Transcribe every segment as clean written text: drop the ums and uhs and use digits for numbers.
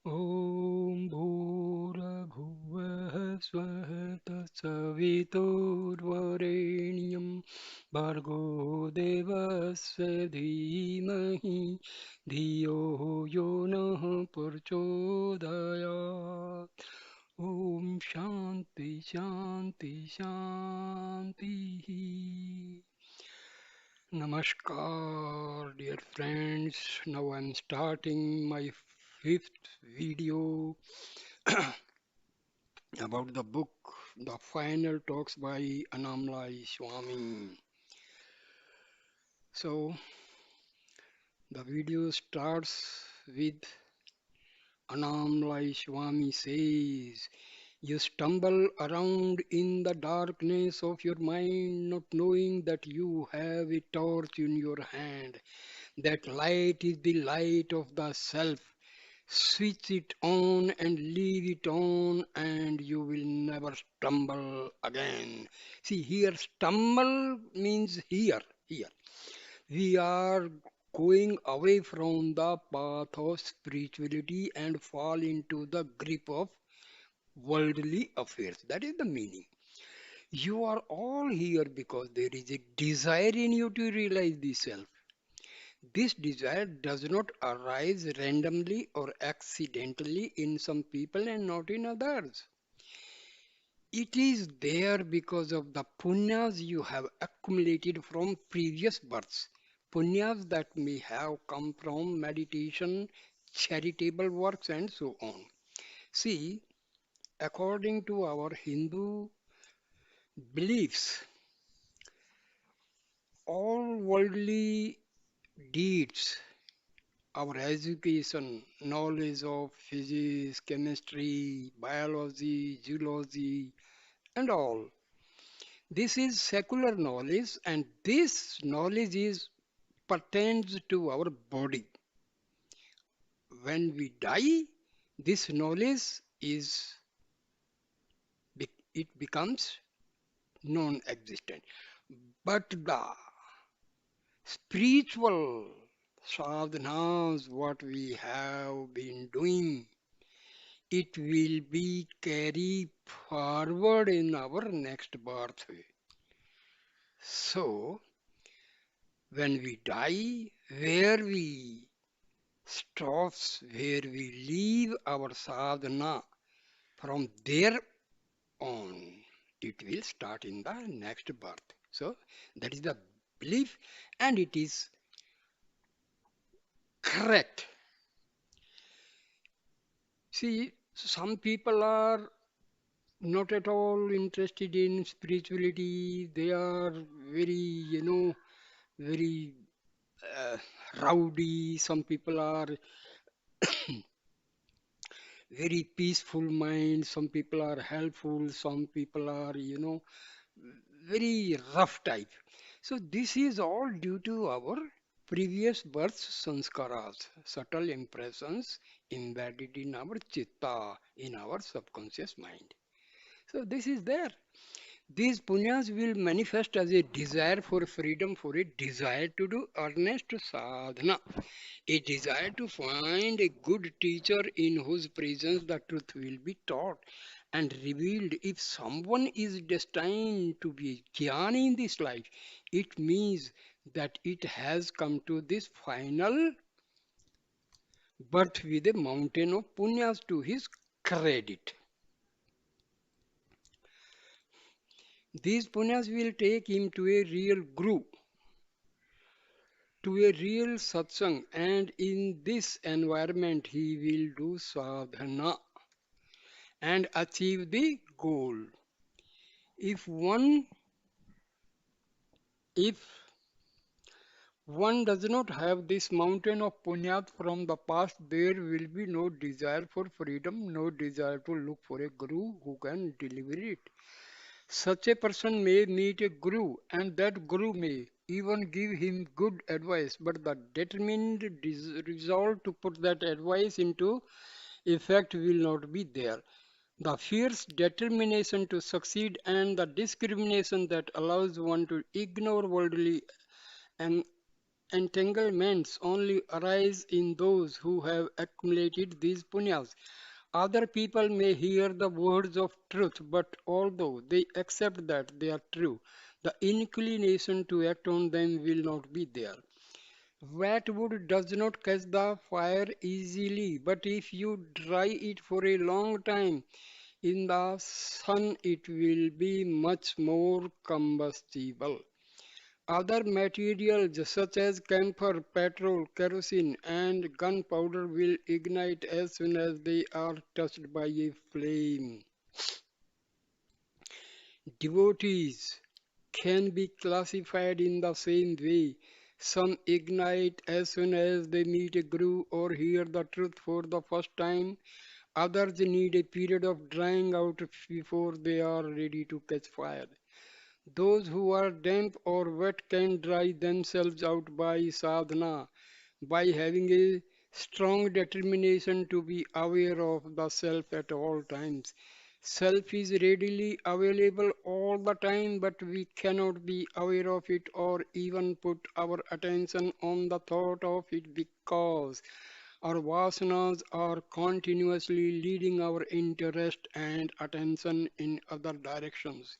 ॐ भूर्भुवः स्वः तत्सवितुर्वरेण्यं भर्गो देवस्य धीमहि धियो यो नः प्रचोदयात् ॐ शान्ति शान्ति शान्तिः. Namaskar, dear friends. Now I'm starting my fifth video about the book The Final Talks by Annamalai Swami. So, the video starts with Annamalai Swami says, you stumble around in the darkness of your mind, not knowing that you have a torch in your hand. That light is the light of the self. Switch it on and leave it on, and you will never stumble again. See, here, stumble means here. We are going away from the path of spirituality and fall into the grip of worldly affairs. That is the meaning. You are all here because there is a desire in you to realize the self. This desire does not arise randomly or accidentally in some people and not in others. It is there because of the punyas you have accumulated from previous births. Punyas that may have come from meditation, charitable works, and so on. See, according to our Hindu beliefs, all worldly deeds, our education, knowledge of physics, chemistry, biology, geology, and all. This is secular knowledge, and this knowledge is pertains to our body. When we die, this knowledge is it becomes non-existent. But the spiritual sadhanas, what we have been doing, it will be carried forward in our next birth. So, when we die, where we stops, where we leave our sadhana, from there on, it will start in the next birth. So, that is the belief, and it is correct. See, some people are not at all interested in spirituality. They are very, very uh, rowdy. Some people are very peaceful mind. Some people are helpful. Some people are, very rough type. So this is all due to our previous birth sanskaras, subtle impressions embedded in our chitta, in our subconscious mind. So this is there. These punyas will manifest as a desire for freedom, for a desire to do earnest sadhana, a desire to find a good teacher in whose presence the truth will be taught and revealed. If someone is destined to be a jnani in this life, it means that it has come to this final birth with a mountain of punyas to his credit. These punyas will take him to a real guru, to a real satsang, and in this environment he will do sadhana and achieve the goal. If one if one does not have this mountain of punyas from the past, there will be no desire for freedom, no desire to look for a guru who can deliver it. Such a person may meet a guru, and that guru may even give him good advice, but the determined resolve to put that advice into effect will not be there. The fierce determination to succeed and the discrimination that allows one to ignore worldly and entanglements only arise in those who have accumulated these punyas. Other people may hear the words of truth, but although they accept that they are true, the inclination to act on them will not be there. Wet wood does not catch the fire easily, but if you dry it for a long time in the sun, it will be much more combustible. Other materials such as camphor, petrol, kerosene, and gunpowder will ignite as soon as they are touched by a flame. Devotees can be classified in the same way. Some ignite as soon as they meet a guru or hear the truth for the first time. Others need a period of drying out before they are ready to catch fire. Those who are damp or wet can dry themselves out by sadhana, by having a strong determination to be aware of the self at all times. Self is readily available all the time, but we cannot be aware of it or even put our attention on the thought of it because our vasanas are continuously leading our interest and attention in other directions.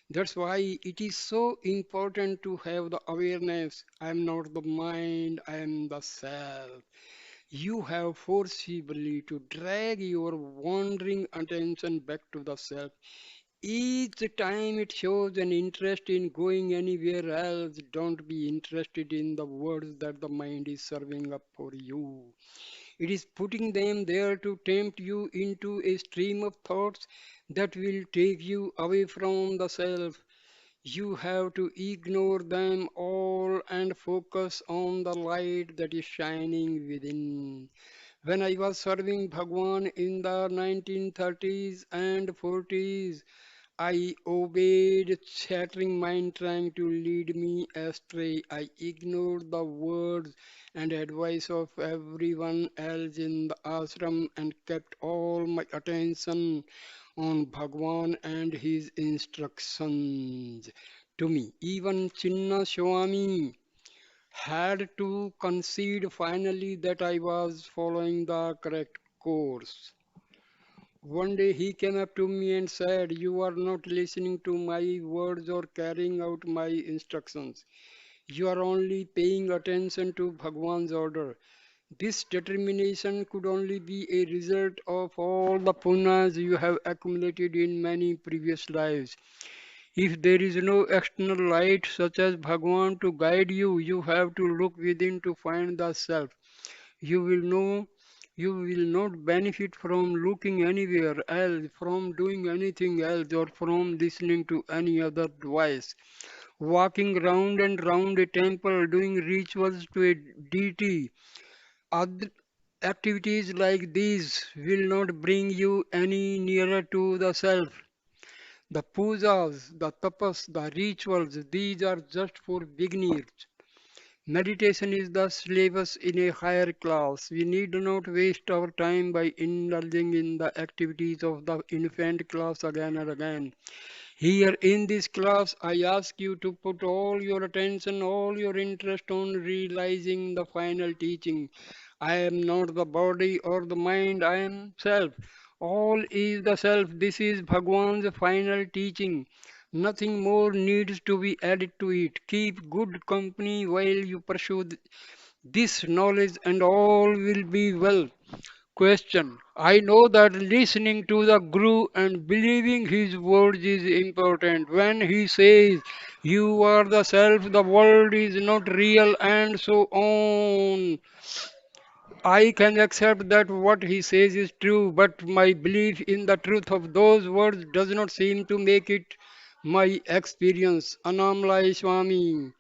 That's why it is so important to have the awareness. I am not the mind, I am the self. You have forcibly to drag your wandering attention back to the self. Each time it shows an interest in going anywhere else, don't be interested in the words that the mind is serving up for you. It is putting them there to tempt you into a stream of thoughts that will take you away from the self. You have to ignore them all and focus on the light that is shining within. When I was serving Bhagwan in the 1930s and 40s, I obeyed chattering mind trying to lead me astray. I ignored the words and advice of everyone else in the ashram and kept all my attention on Bhagwan and his instructions to me. Even Chinna Swami had to concede finally that I was following the correct course. One day he came up to me and said, "You are not listening to my words or carrying out my instructions. You are only paying attention to Bhagwan's order." This determination could only be a result of all the punas you have accumulated in many previous lives. If there is no external light such as Bhagwan to guide you, you have to look within to find the self. You will know you will not benefit from looking anywhere else, from doing anything else, or from listening to any other device. Walking round and round a temple, doing rituals to a deity, other activities like these will not bring you any nearer to the self. The pujas, the tapas, the rituals, these are just for beginners. Meditation is the syllabus in a higher class. We need not waste our time by indulging in the activities of the infant class again and again. Here in this class, I ask you to put all your attention, all your interest on realizing the final teaching. I am not the body or the mind, I am self. All is the self. This is Bhagwan's final teaching. Nothing more needs to be added to it. Keep good company while you pursue this knowledge, and all will be well. Question. I know that listening to the Guru and believing his words is important. When he says, "You are the self, the world is not real," and so on, I can accept that what he says is true, but my belief in the truth of those words does not seem to make it my experience. Annamalai Swami.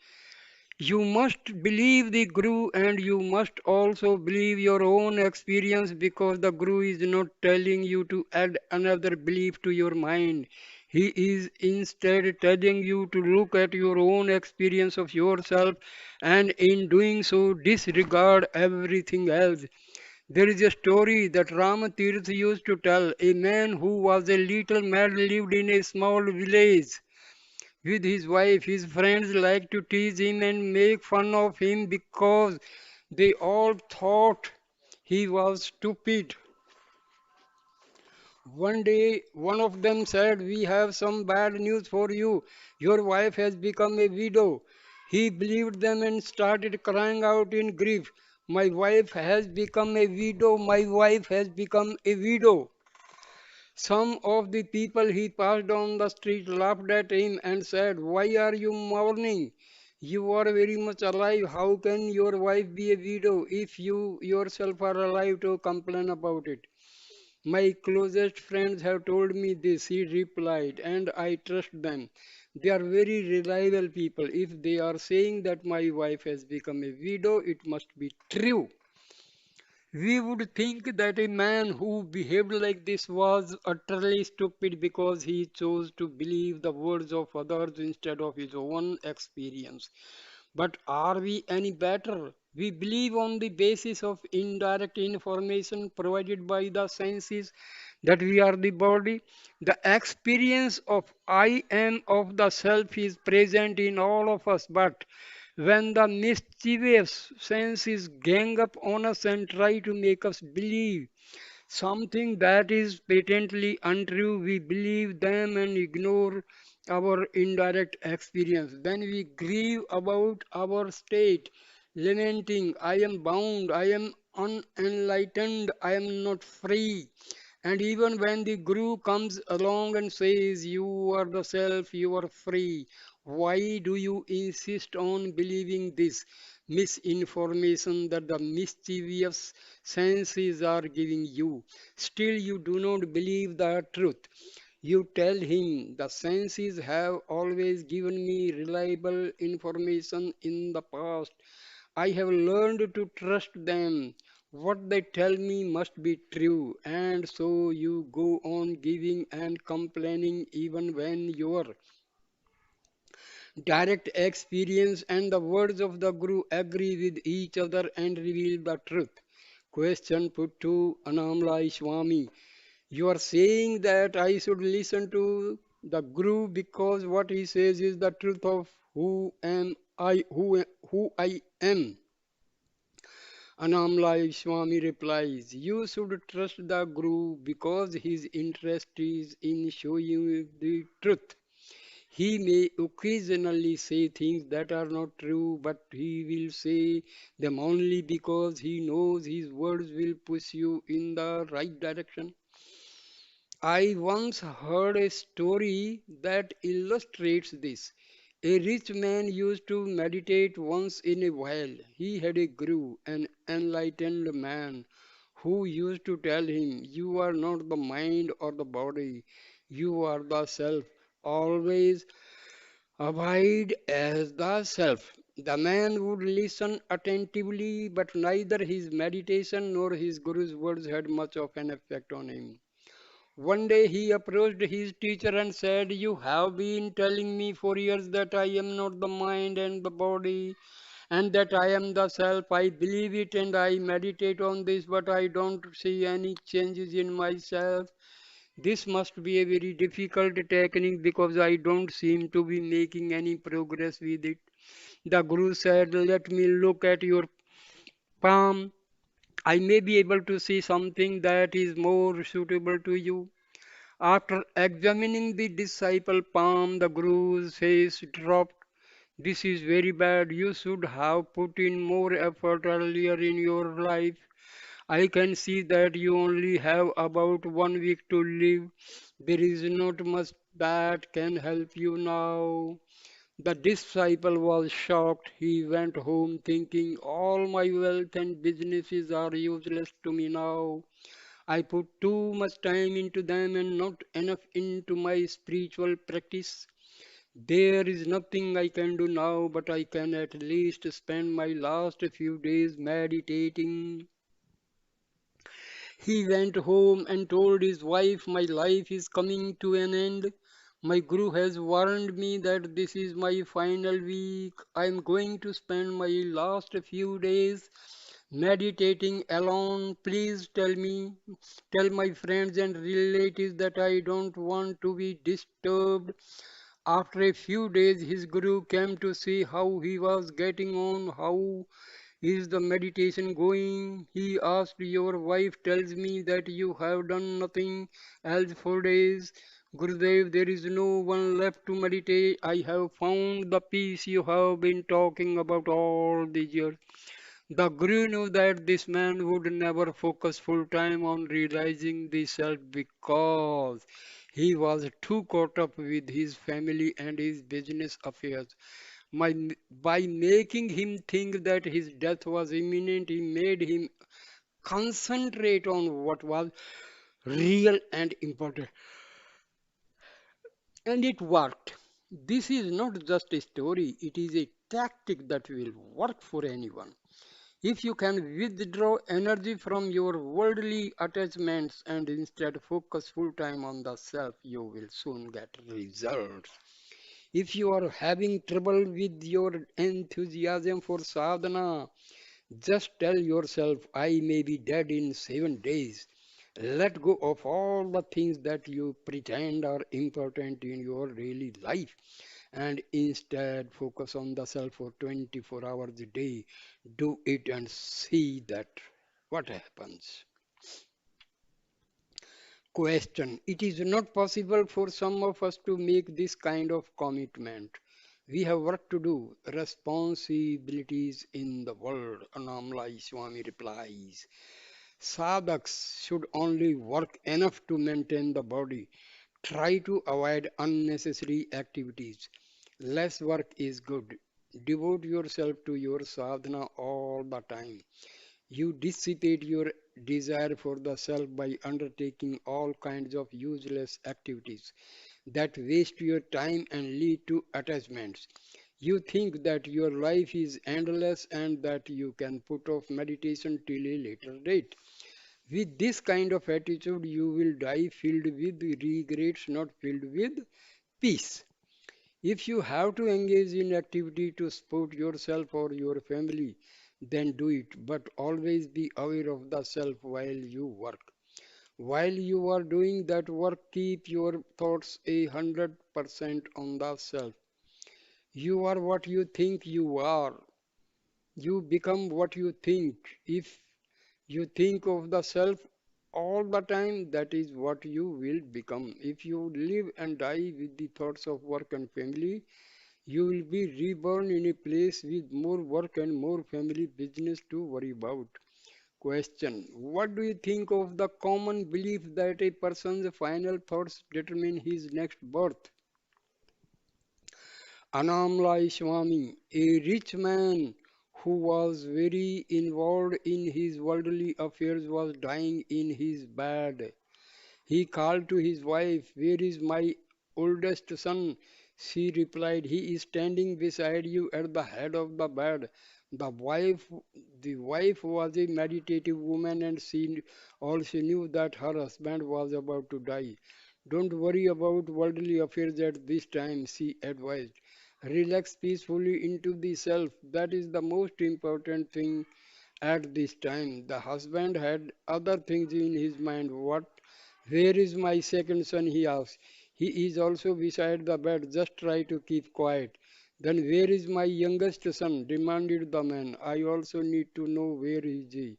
You must believe the Guru and you must also believe your own experience because the Guru is not telling you to add another belief to your mind. He is instead telling you to look at your own experience of yourself and in doing so disregard everything else. There is a story that Ramatirth used to tell. A man who was a little mad lived in a small village. with his wife. His friends liked to tease him and make fun of him because they all thought he was stupid. One day, one of them said, "We have some bad news for you. Your wife has become a widow." He believed them and started crying out in grief, "My wife has become a widow. My wife has become a widow." Some of the people he passed on the street laughed at him and said, "Why are you mourning? You are very much alive. How can your wife be a widow if you yourself are alive to complain about it?" "My closest friends have told me this," he replied, "and I trust them. They are very reliable people. If they are saying that my wife has become a widow, it must be true." We would think that a man who behaved like this was utterly stupid because he chose to believe the words of others instead of his own experience. But are we any better? We believe on the basis of indirect information provided by the senses that we are the body. The experience of I am of the self is present in all of us, but when the mischievous senses gang up on us and try to make us believe something that is patently untrue, we believe them and ignore our indirect experience. Then we grieve about our state, lamenting, "I am bound, I am unenlightened, I am not free." And even when the Guru comes along and says, "You are the self, you are free," why do you insist on believing this misinformation that the mischievous senses are giving you? Still, you do not believe the truth. You tell him, "The senses have always given me reliable information in the past. I have learned to trust them. What they tell me must be true." And so you go on giving and complaining even when your direct experience and the words of the Guru agree with each other and reveal the truth. Question put to Annamalai Swami: "You are saying that I should listen to the Guru because what he says is the truth of who I am?" Annamalai Swami replies, "You should trust the Guru because his interest is in showing you the truth. He may occasionally say things that are not true, but he will say them only because he knows his words will push you in the right direction." I once heard a story that illustrates this. A rich man used to meditate once in a while. He had a guru, an enlightened man, who used to tell him, "You are not the mind or the body, you are the self. Always abide as the self." The man would listen attentively, but neither his meditation nor his guru's words had much of an effect on him. One day he approached his teacher and said, "You have been telling me for years that I am not the mind and the body and that I am the self. I believe it and I meditate on this, but I don't see any changes in myself. This must be a very difficult technique because I don't seem to be making any progress with it." The Guru said, "Let me look at your palm. I may be able to see something that is more suitable to you." After examining the disciple palm, the Guru's face dropped. "This is very bad. You should have put in more effort earlier in your life. I can see that you only have about 1 week to live. There is not much that can help you now." The disciple was shocked. He went home thinking, "All my wealth and businesses are useless to me now. I put too much time into them and not enough into my spiritual practice. There is nothing I can do now, but I can at least spend my last few days meditating." He went home and told his wife, "My life is coming to an end. My Guru has warned me that this is my final week. I am going to spend my last few days meditating alone. Please tell my friends and relatives that I don't want to be disturbed. After a few days, his guru came to see how he was getting on. How is the meditation going? He asked. Your wife tells me that you have done nothing else for days. Gurudev, there is no one left to meditate. I have found the peace you have been talking about all these years. The Guru knew that this man would never focus full time on realizing the self because he was too caught up with his family and his business affairs. By making him think that his death was imminent, he made him concentrate on what was real and important. And it worked. This is not just a story, it is a tactic that will work for anyone. If you can withdraw energy from your worldly attachments and instead focus full time on the self, you will soon get results. If you are having trouble with your enthusiasm for sadhana, just tell yourself, I may be dead in 7 days. Let go of all the things that you pretend are important in your daily life and instead focus on the self for 24 hours a day. Do it and see that what happens. Question. It is not possible for some of us to make this kind of commitment. We have work to do, responsibilities in the world. Annamalai Swami replies. Sadhaks should only work enough to maintain the body. Try to avoid unnecessary activities. Less work is good. Devote yourself to your sadhana all the time. You dissipate your desire for the self by undertaking all kinds of useless activities that waste your time and lead to attachments. You think that your life is endless and that you can put off meditation till a later date. With this kind of attitude, you will die filled with regrets, not filled with peace. If you have to engage in activity to support yourself or your family, then do it, but always be aware of the self while you work. While you are doing that work, keep your thoughts 100% on the self. You are what you think you are. You become what you think. If you think of the self all the time, that is what you will become. If you live and die with the thoughts of work and family, you will be reborn in a place with more work and more family business to worry about. Question. What do you think of the common belief that a person's final thoughts determine his next birth? Annamalai Swami, a rich man who was very involved in his worldly affairs, was dying in his bed. He called to his wife, where is my oldest son? She replied, he is standing beside you at the head of the bed. The wife, the wife was a meditative woman and she also knew that her husband was about to die. Don't worry about worldly affairs at this time, she advised. Relax peacefully into the self. That is the most important thing at this time. The husband had other things in his mind. What? Where is my second son? He asked. He is also beside the bed. Just try to keep quiet. Then where is my youngest son? Demanded the man. I also need to know where is he.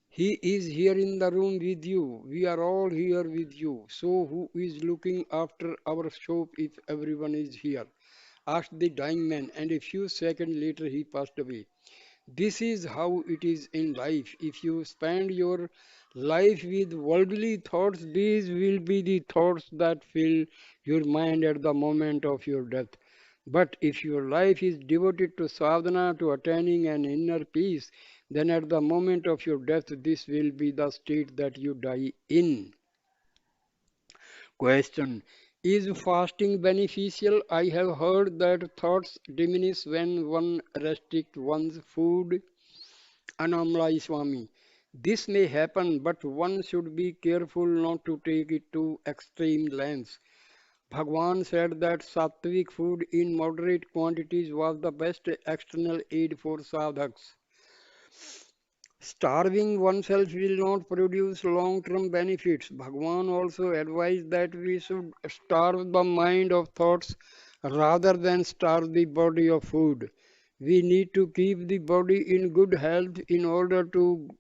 He is here in the room with you. We are all here with you. So who is looking after our shop if everyone is here? Asked the dying man, and a few seconds later he passed away. This is how it is in life. If you spend your life with worldly thoughts, these will be the thoughts that fill your mind at the moment of your death. But if your life is devoted to sadhana, to attaining an inner peace, then at the moment of your death, this will be the state that you die in. Question. Is fasting beneficial? I have heard that thoughts diminish when one restricts one's food. Annamalai Swami. This may happen, but one should be careful not to take it to extreme lengths. Bhagwan said that sattvic food in moderate quantities was the best external aid for sadhaks. Starving oneself will not produce long-term benefits. Bhagwan also advised that we should starve the mind of thoughts rather than starve the body of food. We need to keep the body in good health in order to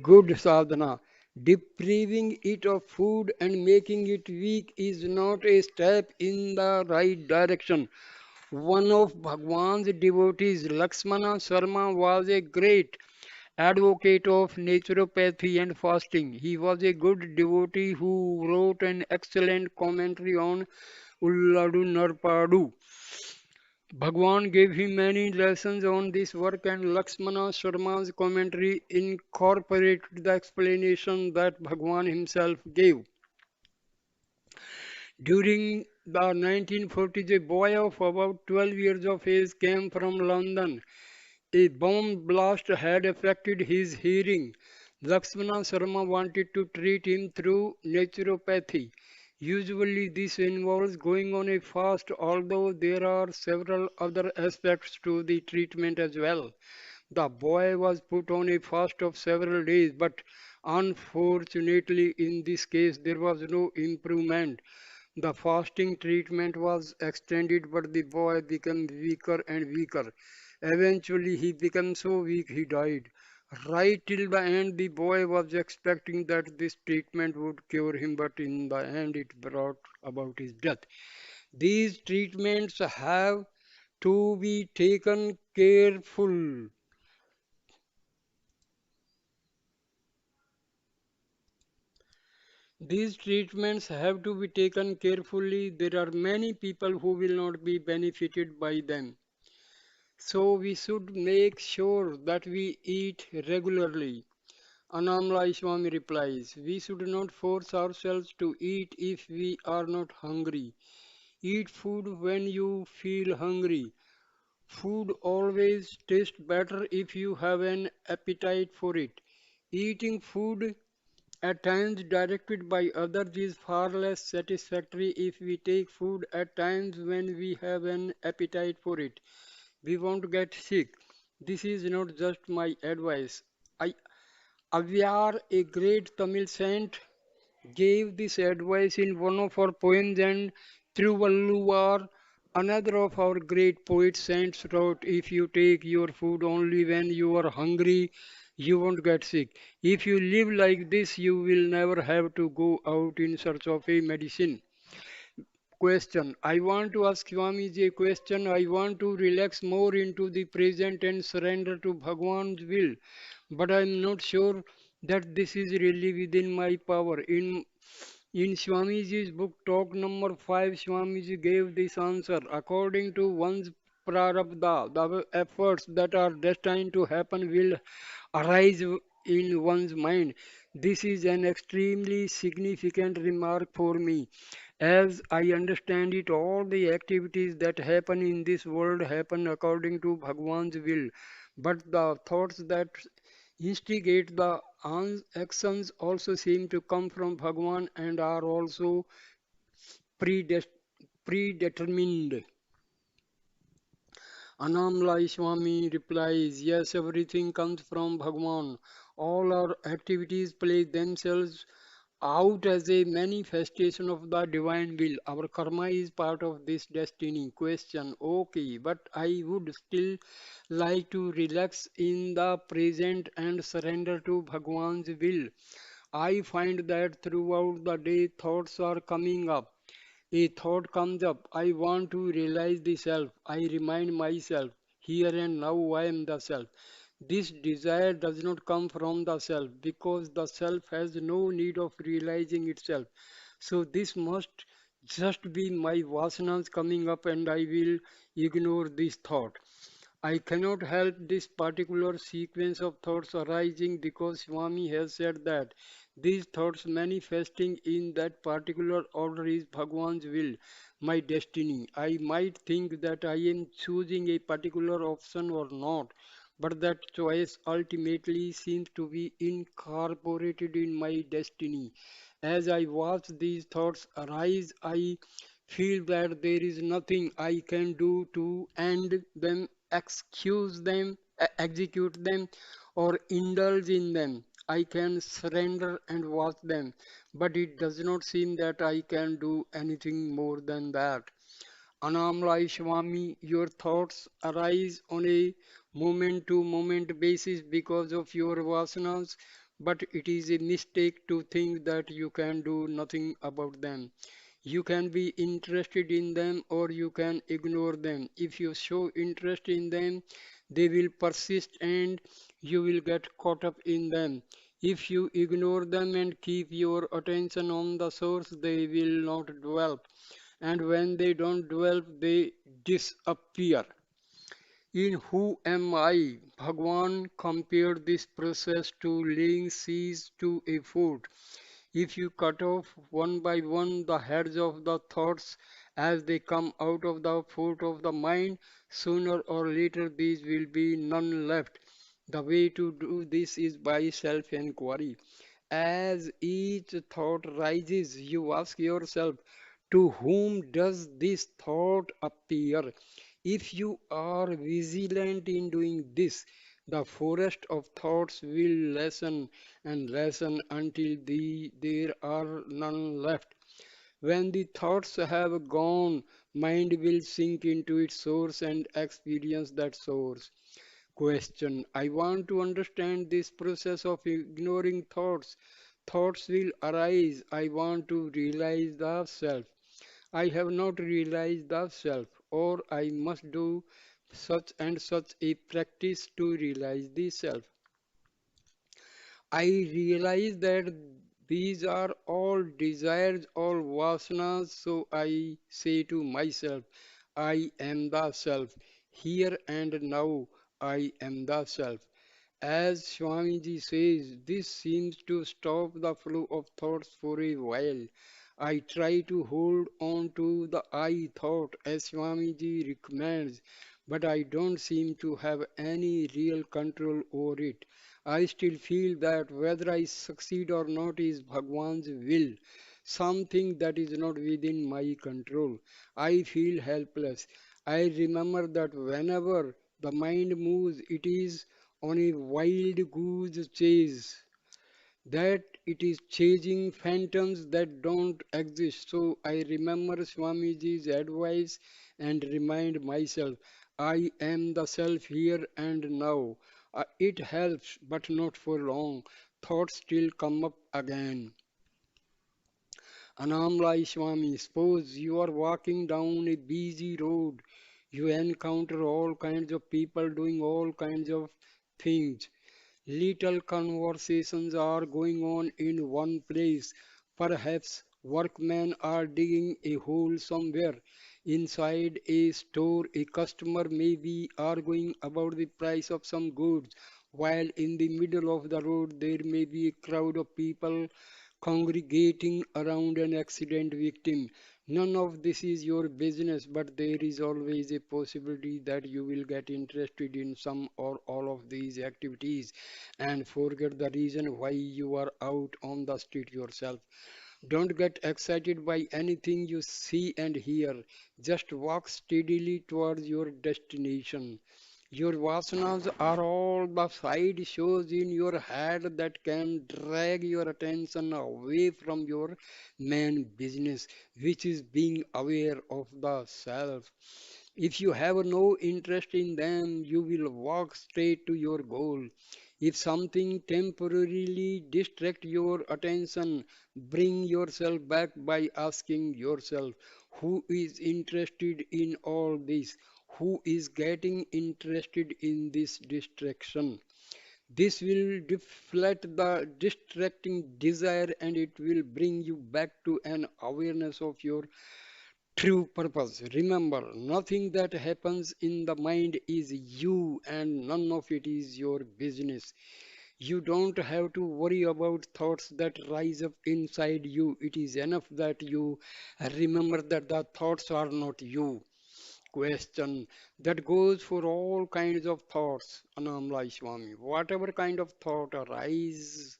good sadhana. Depriving it of food and making it weak is not a step in the right direction. One of Bhagwan's devotees, Lakshmana Sharma, was a great advocate of naturopathy and fasting. He was a good devotee who wrote an excellent commentary on Ulladu Narpadu. Bhagwan gave him many lessons on this work, and Lakshmana Sharma's commentary incorporated the explanation that Bhagwan himself gave. During the 1940s, a boy of about 12 years of age came from London. A bomb blast had affected his hearing. Lakshmana Sharma wanted to treat him through naturopathy. Usually, this involves going on a fast, although there are several other aspects to the treatment as well. The boy was put on a fast of several days, but unfortunately, in this case, there was no improvement. The fasting treatment was extended, but the boy became weaker and weaker. Eventually, he became so weak he died. Right till the end, the boy was expecting that this treatment would cure him, but in the end, it brought about his death. These treatments have to be taken careful. These treatments have to be taken carefully. There are many people who will not be benefited by them. So we should make sure that we eat regularly. Annamalai Swami replies, we should not force ourselves to eat if we are not hungry. Eat food when you feel hungry. Food always tastes better if you have an appetite for it. Eating food at times directed by others is far less satisfactory if we take food at times when we have an appetite for it. We won't get sick. This is not just my advice. I Avyar, a great Tamil saint, gave this advice in one of our poems, and Thiruvalluvar, another of our great poet saints, wrote, if you take your food only when you are hungry, you won't get sick. If you live like this, you will never have to go out in search of a medicine. Question. I want to ask Swamiji a question. I want to relax more into the present and surrender to Bhagwan's will. But I am not sure that this is really within my power. In Swamiji's book, talk number 5, Swamiji gave this answer. According to one's prarabdha, the efforts that are destined to happen will arise in one's mind. This is an extremely significant remark for me. As I understand it, all the activities that happen in this world happen according to Bhagwan's will. But the thoughts that instigate the actions also seem to come from Bhagwan and are also predetermined. Annamalai Swami replies, yes, everything comes from Bhagwan. All our activities play themselves out as a manifestation of the divine will. Our karma is part of this destiny. Question, okay, but I would still like to relax in the present and surrender to Bhagwan's will. I find that throughout the day thoughts are coming up. A thought comes up, I want to realize the self. I remind myself, here and now I am the self. This desire does not come from the self because the self has no need of realizing itself. So this must just be my vasanas coming up and I will ignore this thought. I cannot help this particular sequence of thoughts arising because Swami has said that these thoughts manifesting in that particular order is Bhagwan's will, my destiny. I might think that I am choosing a particular option or not, but that choice ultimately seems to be incorporated in my destiny. As I watch these thoughts arise, I feel that there is nothing I can do to end them, excuse them, execute them or indulge in them. I can surrender and watch them, but it does not seem that I can do anything more than that. Annamalai Swami, your thoughts arise on a moment to moment basis because of your vasanas, but it is a mistake to think that you can do nothing about them. You can be interested in them or you can ignore them. If you show interest in them, they will persist and you will get caught up in them. If you ignore them and keep your attention on the source, they will not develop. And when they don't develop, they disappear. In Who Am I? Bhagwan compared this process to laying seeds to a fruit. If you cut off one by one the heads of the thoughts as they come out of the fruit of the mind, sooner or later these will be none left. The way to do this is by self inquiry. As each thought rises, you ask yourself, to whom does this thought appear? If you are vigilant in doing this, the forest of thoughts will lessen and lessen until there are none left. When the thoughts have gone, mind will sink into its source and experience that source. Question. I want to understand this process of ignoring thoughts. Thoughts will arise. I want to realize the self. I have not realized the self, or I must do such and such a practice to realize the self. I realize that these are all desires, all vasanas, so I say to myself, I am the self. Here and now, I am the self. As Swamiji says, this seems to stop the flow of thoughts for a while. I try to hold on to the I thought as Swamiji recommends, but I don't seem to have any real control over it. I still feel that whether I succeed or not is Bhagwan's will, something that is not within my control. I feel helpless. I remember that whenever the mind moves, it is on a wild goose chase, that it is chasing phantoms that don't exist. So I remember Swamiji's advice and remind myself, I am the self here and now. It helps, but not for long. Thoughts still come up again. Annamalai Swami, suppose you are walking down a busy road. You encounter all kinds of people doing all kinds of things. Little conversations are going on in one place. Perhaps workmen are digging a hole somewhere. Inside a store, a customer may be arguing about the price of some goods, while in the middle of the road there may be a crowd of people congregating around an accident victim. None of this is your business, but there is always a possibility that you will get interested in some or all of these activities and forget the reason why you are out on the street yourself. Don't get excited by anything you see and hear. Just walk steadily towards your destination. Your vasanas are all the side shows in your head that can drag your attention away from your main business, which is being aware of the self. If you have no interest in them, you will walk straight to your goal. If something temporarily distract your attention, bring yourself back by asking yourself, who is interested in all this? Who is getting interested in this distraction? This will deflect the distracting desire and it will bring you back to an awareness of your true purpose. Remember, nothing that happens in the mind is you and none of it is your business. You don't have to worry about thoughts that rise up inside you. It is enough that you remember that the thoughts are not you. Question that goes for all kinds of thoughts, Annamalai Swami. Whatever kind of thought arises,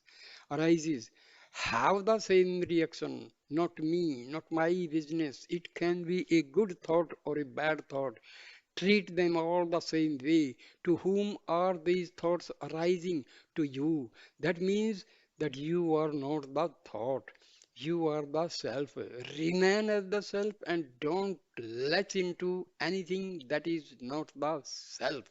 have the same reaction. Not me, not my business. It can be a good thought or a bad thought. Treat them all the same way. To whom are these thoughts arising? To you. That means that you are not the thought. You are the self. Remain as the self and don't latch into anything that is not the self.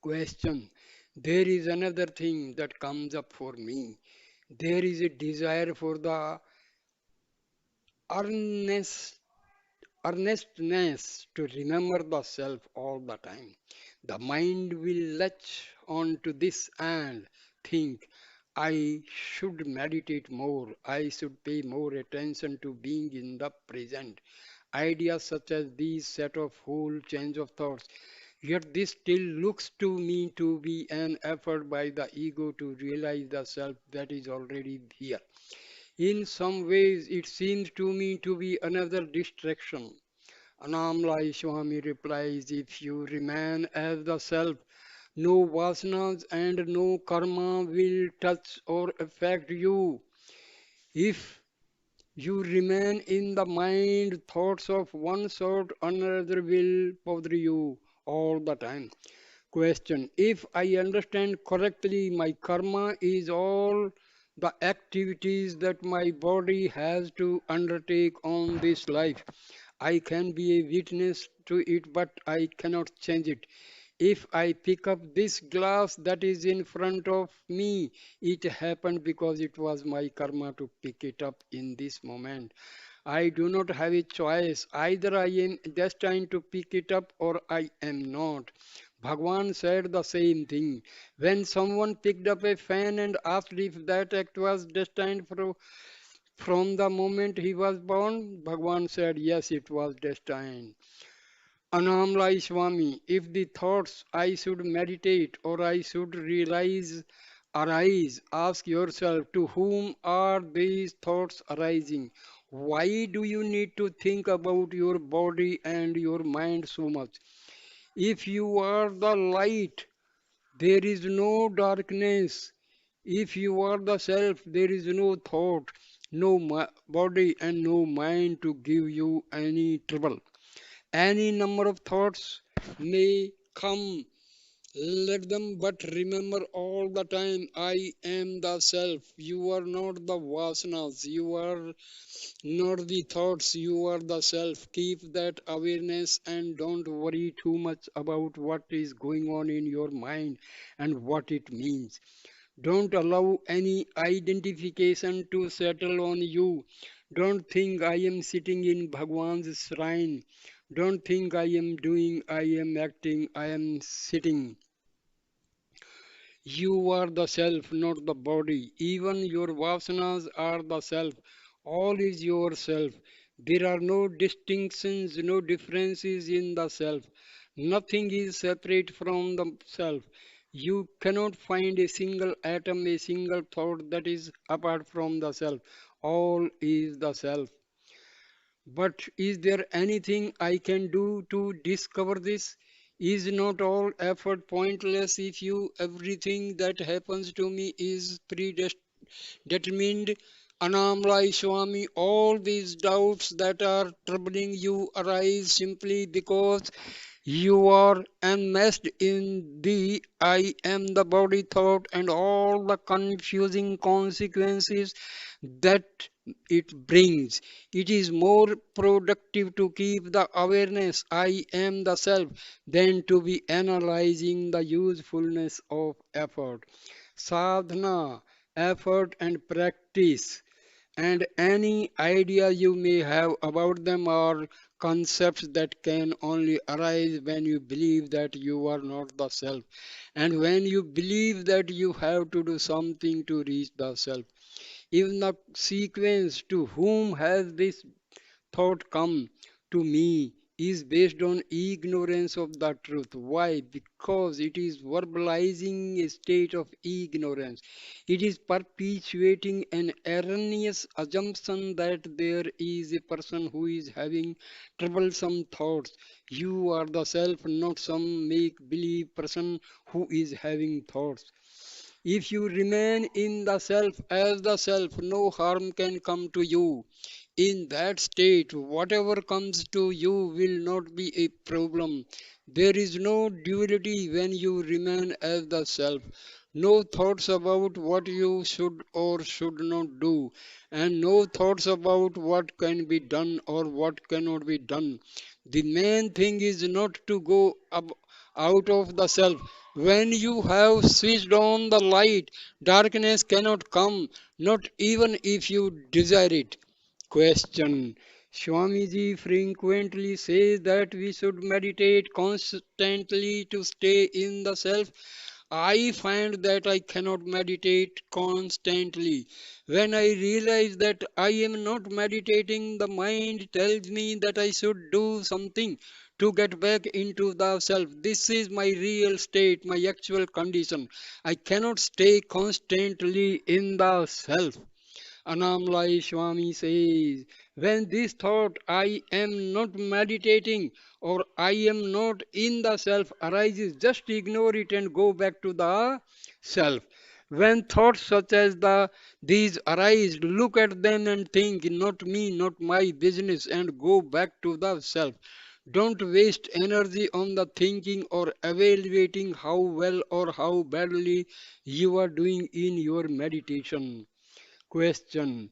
Question. There is another thing that comes up for me. There is a desire for the earnest earnestness to remember the self all the time. The mind will latch on to this and think, I should meditate more, I should pay more attention to being in the present. Ideas such as these set off whole change of thoughts. Yet this still looks to me to be an effort by the ego to realize the self that is already here. In some ways, it seems to me to be another distraction. Annamalai Swami replies, if you remain as the self, no vasanas and no karma will touch or affect you. If you remain in the mind, thoughts of one sort or another will bother you all the time. Question. If I understand correctly, my karma is all the activities that my body has to undertake on this life. I can be a witness to it, but I cannot change it. If I pick up this glass that is in front of me, it happened because it was my karma to pick it up in this moment. I do not have a choice. Either I am destined to pick it up or I am not. Bhagwan said the same thing. When someone picked up a fan and asked if that act was destined from the moment he was born, Bhagwan said, yes, it was destined. Annamalai Swami, if the thoughts I should meditate or I should realize arise, ask yourself to whom are these thoughts arising? Why do you need to think about your body and your mind so much? If you are the light, there is no darkness. If you are the self, there is no thought, no body, and no mind to give you any trouble. Any number of thoughts may come, let them but remember all the time I am the self. You are not the vasanas, you are not the thoughts, you are the self. Keep that awareness and don't worry too much about what is going on in your mind and what it means. Don't allow any identification to settle on you. Don't think I am sitting in Bhagwan's shrine. Don't think I am doing, I am acting, I am sitting. You are the self, not the body. Even your vasanas are the self. All is yourself. There are no distinctions, no differences in the self. Nothing is separate from the self. You cannot find a single atom, a single thought that is apart from the self. All is the self. But is there anything I can do to discover this? Is not all effort pointless if you everything that happens to me is predetermined? Annamalai Swami, all these doubts that are troubling you arise simply because you are enmeshed in the I am the body thought and all the confusing consequences that it brings. It is more productive to keep the awareness I am the self than to be analyzing the usefulness of effort. Sadhana, effort, and practice and any idea you may have about them are concepts that can only arise when you believe that you are not the self and when you believe that you have to do something to reach the self. Even the sequence to whom has this thought come to me is based on ignorance of the truth. Why? Because it is verbalizing a state of ignorance. It is perpetuating an erroneous assumption that there is a person who is having troublesome thoughts. You are the self, not some make believe person who is having thoughts. If you remain in the self as the self, no harm can come to you. In that state, whatever comes to you will not be a problem. There is no duality when you remain as the self. No thoughts about what you should or should not do, and no thoughts about what can be done or what cannot be done. The main thing is not to go out of the self. When you have switched on the light, darkness cannot come, not even if you desire it. Question. Swamiji frequently says that we should meditate constantly to stay in the self. I find that I cannot meditate constantly. When I realize that I am not meditating, the mind tells me that I should do something to get back into the self. This is my real state, my actual condition. I cannot stay constantly in the self. Annamalai Swami says, when this thought I am not meditating or I am not in the self arises, just ignore it and go back to the self. When thoughts such as these arise, look at them and think, not me, not my business, and go back to the self. Don't waste energy on the thinking or evaluating how well or how badly you are doing in your meditation. Question.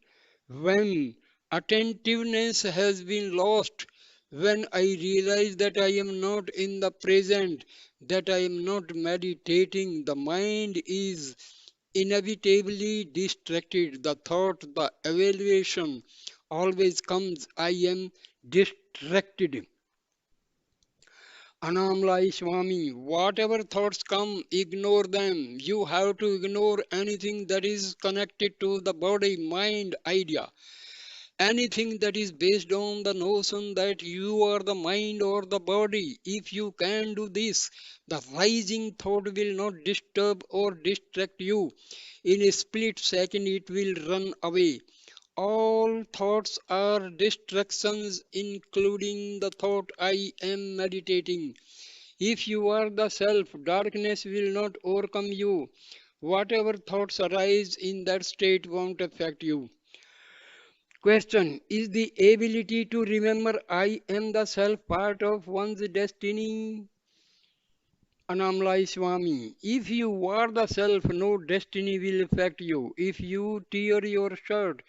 When attentiveness has been lost, when I realize that I am not in the present, that I am not meditating, the mind is inevitably distracted. The thought, the evaluation always comes, I am distracted. Annamalai Swami, whatever thoughts come, ignore them. You have to ignore anything that is connected to the body, mind, idea. Anything that is based on the notion that you are the mind or the body. If you can do this, the rising thought will not disturb or distract you. In a split second, it will run away. All thoughts are distractions, including the thought I am meditating. If you are the self, darkness will not overcome you. Whatever thoughts arise in that state won't affect you. Question. Is the ability to remember I am the self part of one's destiny? Annamalai Swami. If you are the self, no destiny will affect you. If you tear your shirt,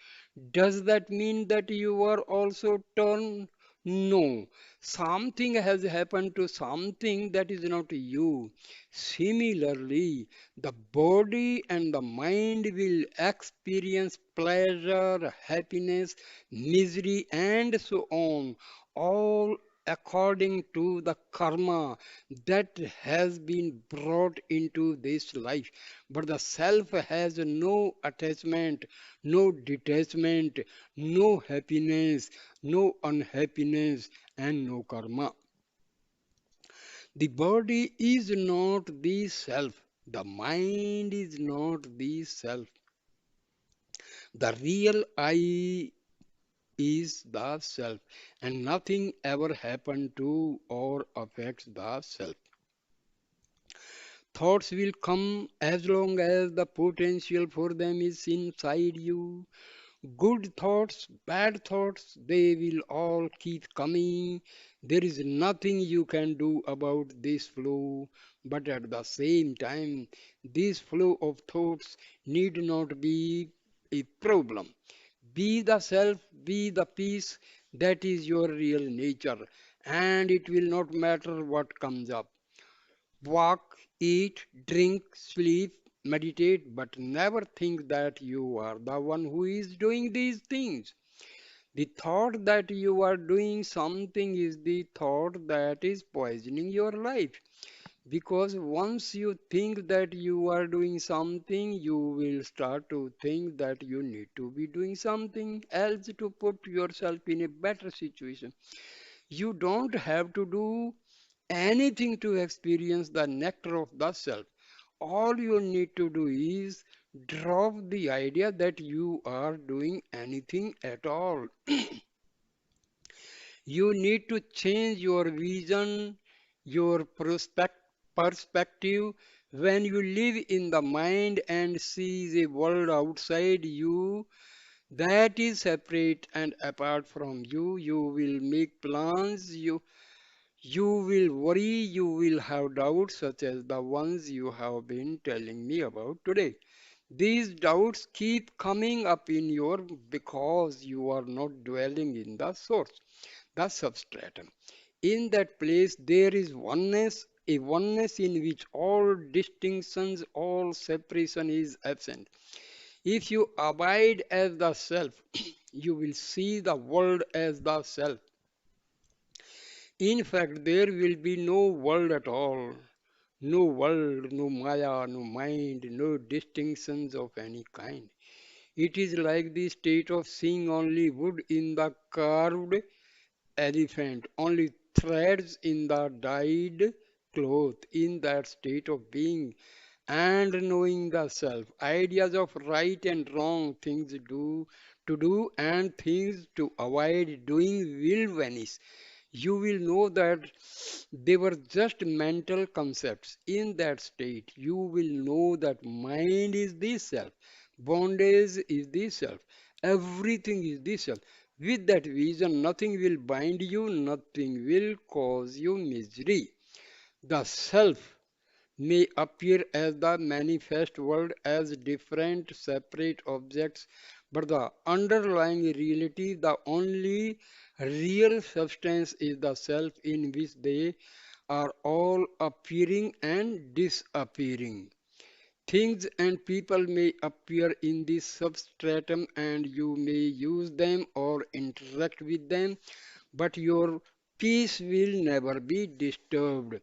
does that mean that you are also torn? No. Something has happened to something that is not you. Similarly, the body and the mind will experience pleasure, happiness, misery, and so on, all according to the karma that has been brought into this life. But the self has no attachment, no detachment, no happiness, no unhappiness, and no karma. The body is not the self. The mind is not the self. The real I is the self, and nothing ever happened to or affects the self. Thoughts will come as long as the potential for them is inside you. Good thoughts, bad thoughts, they will all keep coming. There is nothing you can do about this flow, but at the same time, this flow of thoughts need not be a problem. Be the self, be the peace, that is your real nature, and it will not matter what comes up. Walk, eat, drink, sleep, meditate, but never think that you are the one who is doing these things. The thought that you are doing something is the thought that is poisoning your life. Because once you think that you are doing something, you will start to think that you need to be doing something else to put yourself in a better situation. You don't have to do anything to experience the nectar of the self. All you need to do is drop the idea that you are doing anything at all. You need to change your vision, your perspective. When you live in the mind and see the world outside you, that is separate and apart from you. You will make plans, you will worry, you will have doubts such as the ones you have been telling me about today. These doubts keep coming up in your because you are not dwelling in the source, the substratum. In that place there is oneness, a oneness in which all distinctions, all separation is absent. If you abide as the self, you will see the world as the self. In fact, there will be no world at all. No world, no Maya, no mind, no distinctions of any kind. It is like the state of seeing only wood in the carved elephant, only threads in the dyed cloth. In that state of being and knowing the self, ideas of right and wrong, things to do and things to avoid doing will vanish. You will know that they were just mental concepts. In that state, you will know that mind is the self, bondage is the self, everything is the self. With that vision, nothing will bind you, nothing will cause you misery. The self may appear as the manifest world as different separate objects, but the underlying reality, the only real substance is the self in which they are all appearing and disappearing. Things and people may appear in this substratum and you may use them or interact with them, but your peace will never be disturbed.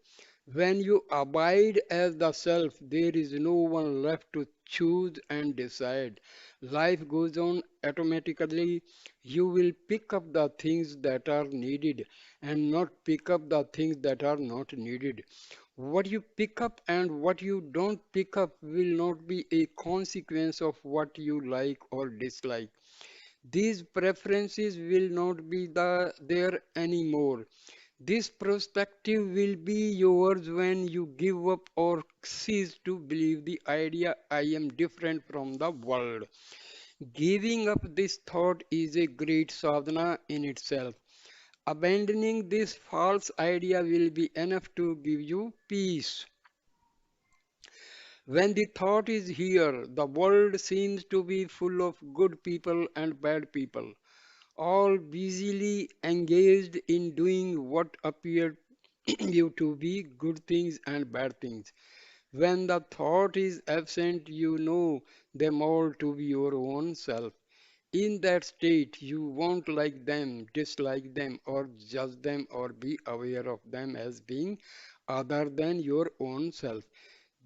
When you abide as the self, there is no one left to choose and decide. Life goes on automatically. You will pick up the things that are needed and not pick up the things that are not needed. What you pick up and what you don't pick up will not be a consequence of what you like or dislike. These preferences will not be there anymore. This perspective will be yours when you give up or cease to believe the idea I am different from the world. Giving up this thought is a great sadhana in itself. Abandoning this false idea will be enough to give you peace. When the thought is here, the world seems to be full of good people and bad people, all busily engaged in doing what appear you to be good things and bad things. When the thought is absent, you know them all to be your own self. In that state, you won't like them, dislike them, or judge them, or be aware of them as being other than your own self.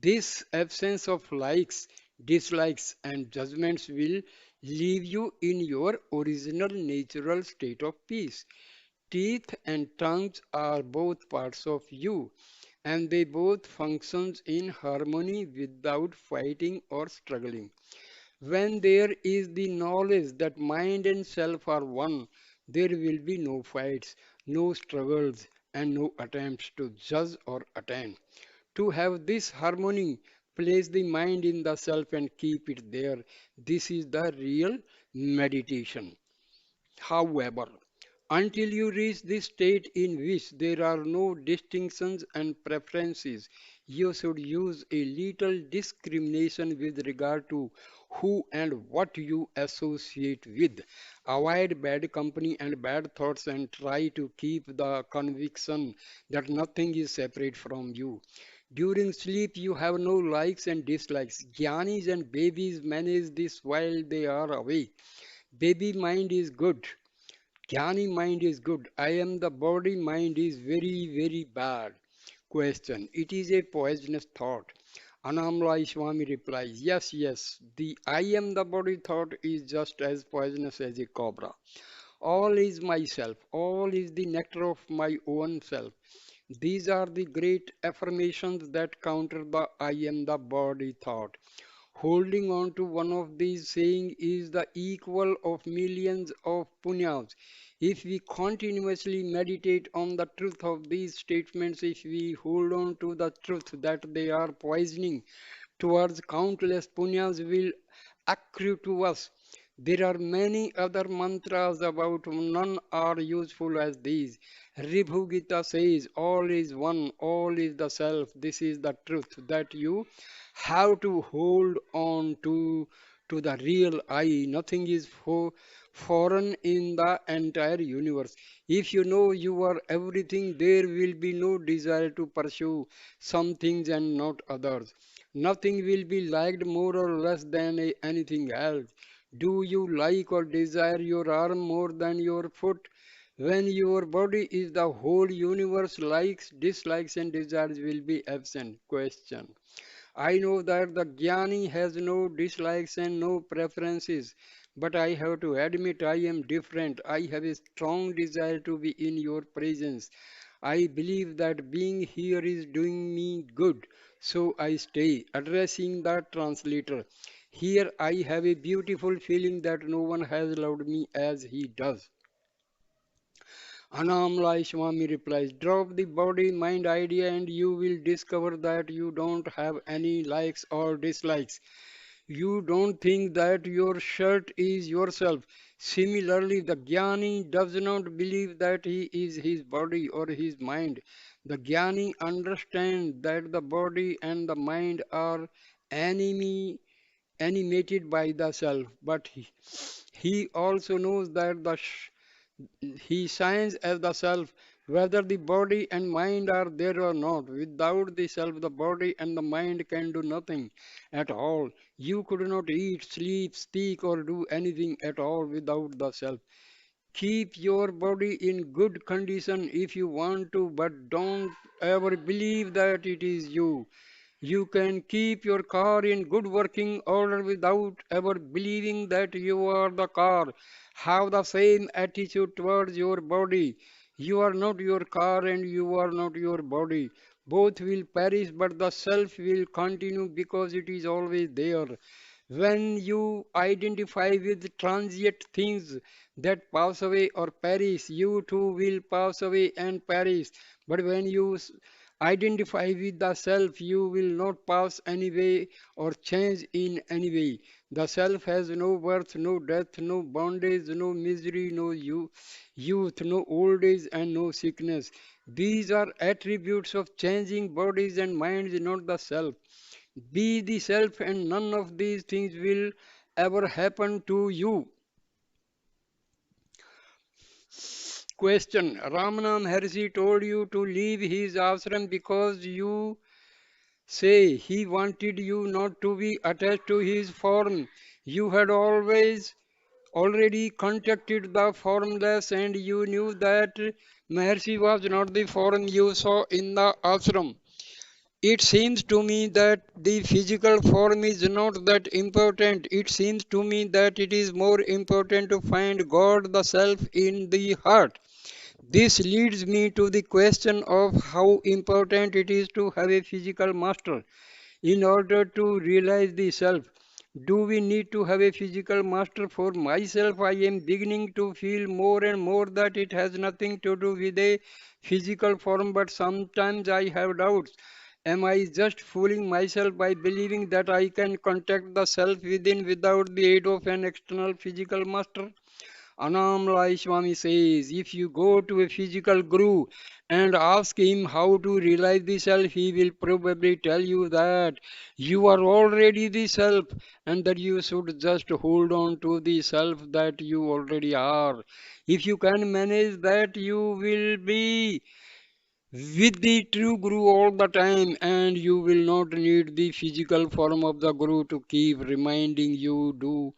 This absence of likes, dislikes, and judgments will leave you in your original natural state of peace. Teeth and tongues are both parts of you, and they both function in harmony without fighting or struggling. When there is the knowledge that mind and self are one, there will be no fights, no struggles, and no attempts to judge or attain. To have this harmony, place the mind in the self and keep it there. This is the real meditation. However, until you reach this state in which there are no distinctions and preferences, you should use a little discrimination with regard to who and what you associate with. Avoid bad company and bad thoughts and try to keep the conviction that nothing is separate from you. During sleep, you have no likes and dislikes. Gyanis and babies manage this while they are awake. Baby mind is good. Jnani mind is good. I am the body mind is very, very bad. Question. It is a poisonous thought. Annamalai Swami replies, yes, yes, the I am the body thought is just as poisonous as a cobra. All is myself, all is the nectar of my own self. These are the great affirmations that counter the I am the body thought. Holding on to one of these sayings is the equal of millions of punyas. If we continuously meditate on the truth of these statements, if we hold on to the truth that they are poisoning towards countless punyas will accrue to us. There are many other mantras about none are useful as these. Ribhu Gita says, all is one, all is the self. This is the truth that you have to hold on to the real I. Nothing is foreign in the entire universe. If you know you are everything, there will be no desire to pursue some things and not others. Nothing will be liked more or less than anything else. Do you like or desire your arm more than your foot? When your body is the whole universe, likes, dislikes, and desires will be absent. Question. I know that the Jnani has no dislikes and no preferences, but I have to admit I am different. I have a strong desire to be in your presence. I believe that being here is doing me good, so I stay. Addressing the translator. Here I have a beautiful feeling that no one has loved me as he does. Annamalai Swami replies, drop the body mind idea and you will discover that you don't have any likes or dislikes. You don't think that your shirt is yourself. Similarly, the Jnani does not believe that he is his body or his mind. The Jnani understands that the body and the mind are enemy, animated by the self, but he also knows that he shines as the self, whether the body and mind are there or not. Without the self, the body and the mind can do nothing at all. You could not eat, sleep, speak, or do anything at all without the self. Keep your body in good condition if you want to, but don't ever believe that it is you. You can keep your car in good working order without ever believing that you are the car. Have the same attitude towards your body. You are not your car and you are not your body. Both will perish, but the self will continue because it is always there. When you identify with transient things that pass away or perish, you too will pass away and perish. But when you identify with the self, you will not pass any way or change in any way. The self has no birth, no death, no bondage, no misery, no youth, no old age, and no sickness. These are attributes of changing bodies and minds, not the self. Be the self, and none of these things will ever happen to you. Question. Ramana Maharshi told you to leave his ashram because you say he wanted you not to be attached to his form. You had already contacted the formless and you knew that Maharshi was not the form you saw in the ashram. It seems to me that the physical form is not that important. It seems to me that it is more important to find God, the self, in the heart. This leads me to the question of how important it is to have a physical master in order to realize the self. Do we need to have a physical master? For myself, I am beginning to feel more and more that it has nothing to do with a physical form, but sometimes I have doubts. Am I just fooling myself by believing that I can contact the self within without the aid of an external physical master? Annamalai Swami says, if you go to a physical guru and ask him how to realize the self, he will probably tell you that you are already the self and that you should just hold on to the self that you already are. If you can manage that, you will be with the true guru all the time and you will not need the physical form of the guru to keep reminding you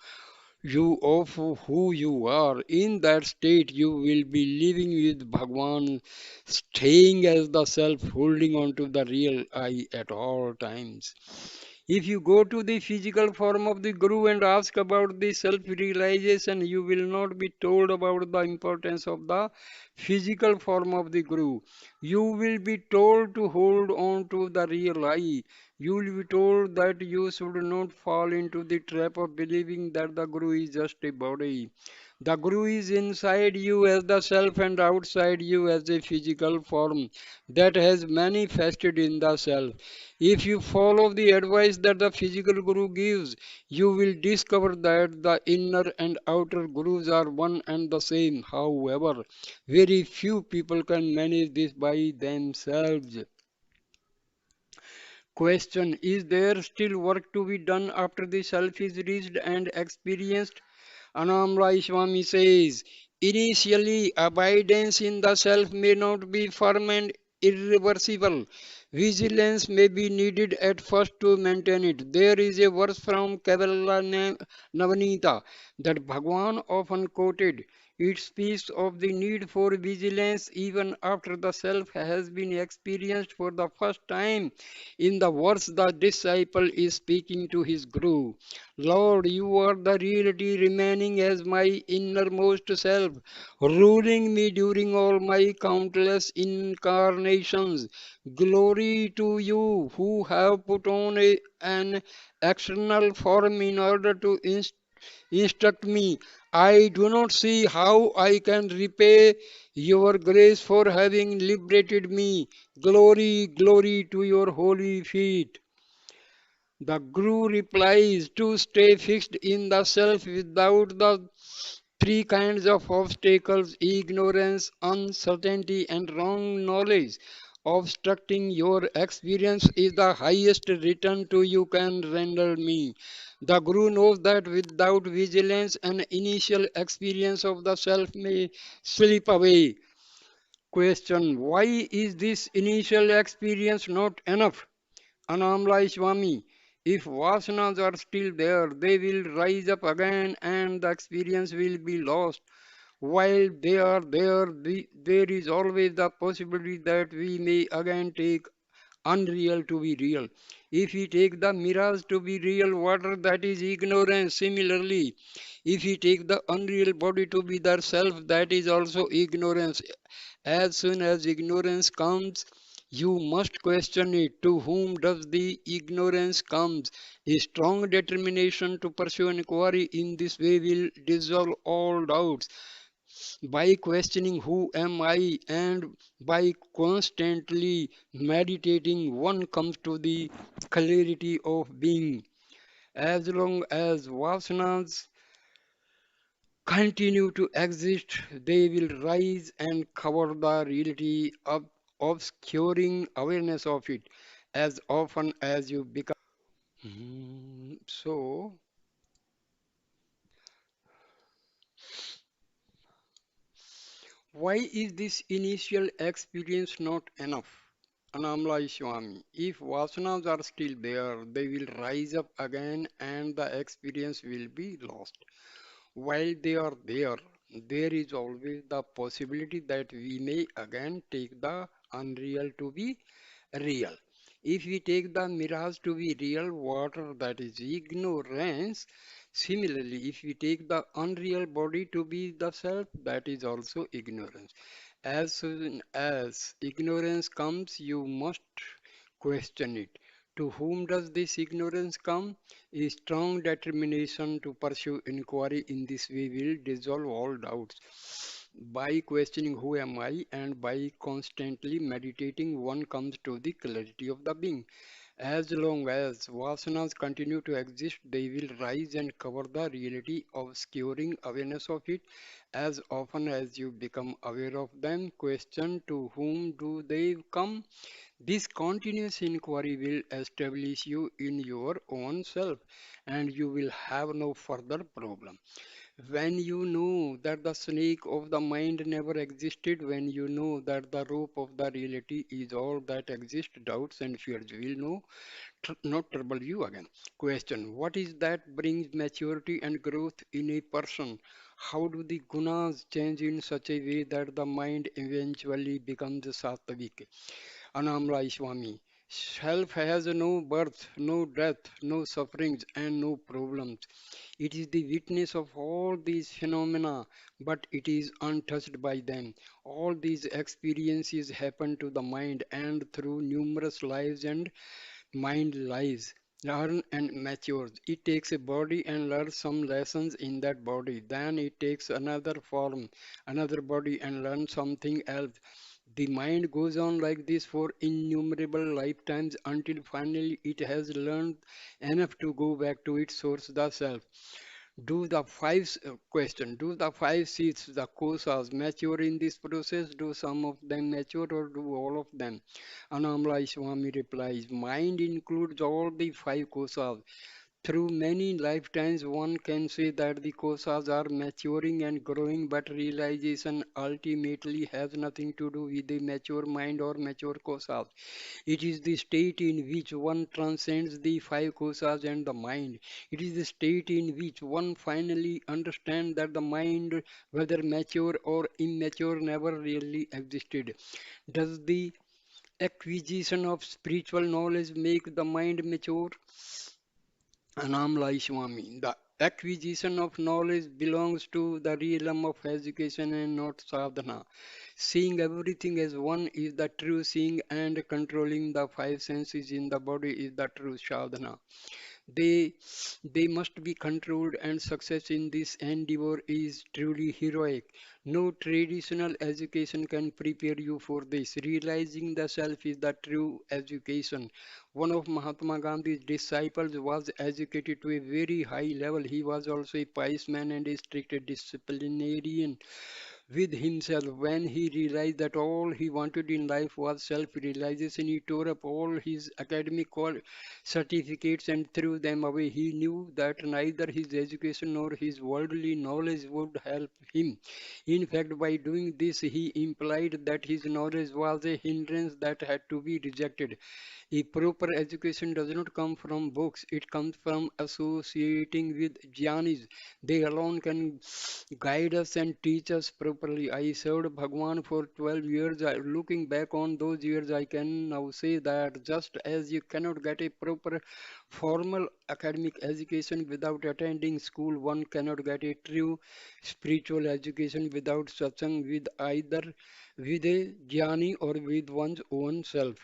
of who you are. In that state, you will be living with Bhagwan, staying as the self, holding on to the real I at all times. If you go to the physical form of the Guru and ask about the self realization, you will not be told about the importance of the physical form of the Guru. You will be told to hold on to the real I. You will be told that you should not fall into the trap of believing that the Guru is just a body. The Guru is inside you as the self and outside you as a physical form that has manifested in the self. If you follow the advice that the physical Guru gives, you will discover that the inner and outer Gurus are one and the same. However, very few people can manage this by themselves. Question: is there still work to be done after the self is reached and experienced? Annamalai Swami says, initially, abidance in the self may not be firm and irreversible. Vigilance may be needed at first to maintain it. There is a verse from Kabbalah Navanita that Bhagwan often quoted. It speaks of the need for vigilance even after the self has been experienced for the first time. In the verse, the disciple is speaking to his Guru. Lord, you are the reality remaining as my innermost self, ruling me during all my countless incarnations. Glory to you who have put on an external form in order to instruct me. I do not see how I can repay your grace for having liberated me. Glory, glory to your holy feet. The Guru replies to stay fixed in the self without the three kinds of obstacles: ignorance, uncertainty, and wrong knowledge. Obstructing your experience is the highest return to you can render me. The Guru knows that without vigilance, an initial experience of the self may slip away. Question: why is this initial experience not enough? Annamalai Swami, if vasanas are still there, they will rise up again and the experience will be lost. While they are there, there is always the possibility that we may again take unreal to be real. If we take the mirage to be real water, that is ignorance. Similarly, if we take the unreal body to be the self, that is also ignorance. As soon as ignorance comes, you must question it. To whom does the ignorance comes? A strong determination to pursue inquiry in this way will dissolve all doubts. By questioning who am I and by constantly meditating, one comes to the clarity of being. As long as vasanas continue to exist, they will rise and cover the reality of obscuring awareness of it as often as you become. So, why is this initial experience not enough? Annamalai Swami, if vasanas are still there, they will rise up again and the experience will be lost. While they are there, there is always the possibility that we may again take the unreal to be real. If we take the mirage to be real water, that is ignorance. Similarly, if we take the unreal body to be the self, that is also ignorance. As soon as ignorance comes, you must question it. To whom does this ignorance come? A strong determination to pursue inquiry in this way will dissolve all doubts. By questioning who am I and by constantly meditating, one comes to the clarity of the being. As long as vasanas continue to exist, they will rise and cover the reality, obscuring awareness of it. As often as you become aware of them, question to whom do they come? This continuous inquiry will establish you in your own self and you will have no further problem. When you know that the snake of the mind never existed, when you know that the rope of the reality is all that exists, doubts and fears will not trouble you again. Question: what is that brings maturity and growth in a person? How do the gunas change in such a way that the mind eventually becomes sattvic? Annamalai Swami. Self has no birth, no death, no sufferings, and no problems. It is the witness of all these phenomena, but it is untouched by them. All these experiences happen to the mind, and through numerous lives and mind lies, learn and matures. It takes a body and learns some lessons in that body. Then it takes another form, another body and learns something else. The mind goes on like this for innumerable lifetimes until finally it has learned enough to go back to its source, the self. Do the five seeds, the kosas, mature in this process? Do some of them mature or do all of them? Annamalai Swami replies, mind includes all the five kosas. Through many lifetimes, one can say that the kosas are maturing and growing, but realization ultimately has nothing to do with the mature mind or mature kosas. It is the state in which one transcends the five kosas and the mind. It is the state in which one finally understands that the mind, whether mature or immature, never really existed. Does the acquisition of spiritual knowledge make the mind mature? Annamalai Swami. The acquisition of knowledge belongs to the realm of education and not sadhana. Seeing everything as one is the true seeing, and controlling the five senses in the body is the true sadhana. They they must be controlled, and success in this endeavor is truly heroic. No traditional education can prepare you for this. Realizing the self is the true education. One of Mahatma Gandhi's disciples was educated to a very high level. He was also a pious man and a strict disciplinarian with himself. When he realized that all he wanted in life was self realization, he tore up all his academic certificates and threw them away. He knew that neither his education nor his worldly knowledge would help him. In fact, by doing this, he implied that his knowledge was a hindrance that had to be rejected. A proper education does not come from books, it comes from associating with jnanis. They alone can guide us and teach us properly. I served Bhagwan for 12 years. Looking back on those years, I can now say that just as you cannot get a proper formal academic education without attending school, one cannot get a true spiritual education without satsang with either with a jnani or with one's own self.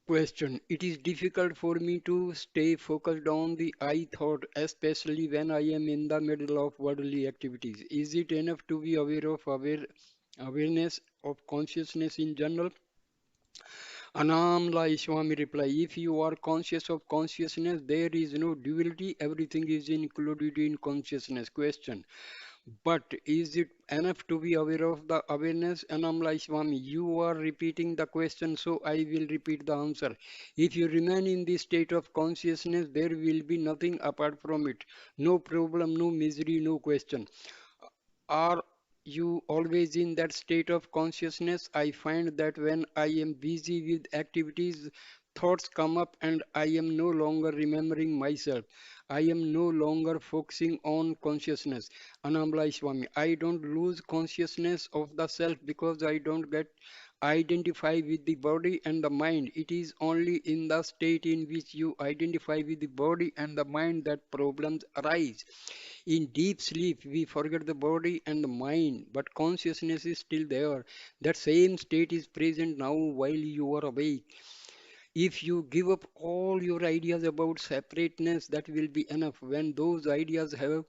Question. It is difficult for me to stay focused on the I thought, especially when I am in the middle of worldly activities. Is it enough to be awareness of consciousness in general? Anamla Swami reply, if you are conscious of consciousness, there is no duality, everything is included in consciousness. Question. But is it enough to be aware of the awareness? Annamalai Swami, you are repeating the question, so I will repeat the answer. If you remain in this state of consciousness, there will be nothing apart from it. No problem, no misery, no question. Are you always in that state of consciousness? I find that when I am busy with activities, thoughts come up and I am no longer remembering myself. I am no longer focusing on consciousness. Anamlai Swami, I don't lose consciousness of the self because I don't get identify with the body and the mind. It is only in the state in which you identify with the body and the mind that problems arise. In deep sleep, we forget the body and the mind, but consciousness is still there. That same state is present now while you are awake. If you give up all your ideas about separateness, that will be enough. When those ideas have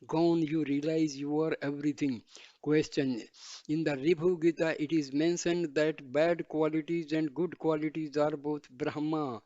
gone, you realize you are everything. Question. In the Ribhu Gita, it is mentioned that bad qualities and good qualities are both Brahma.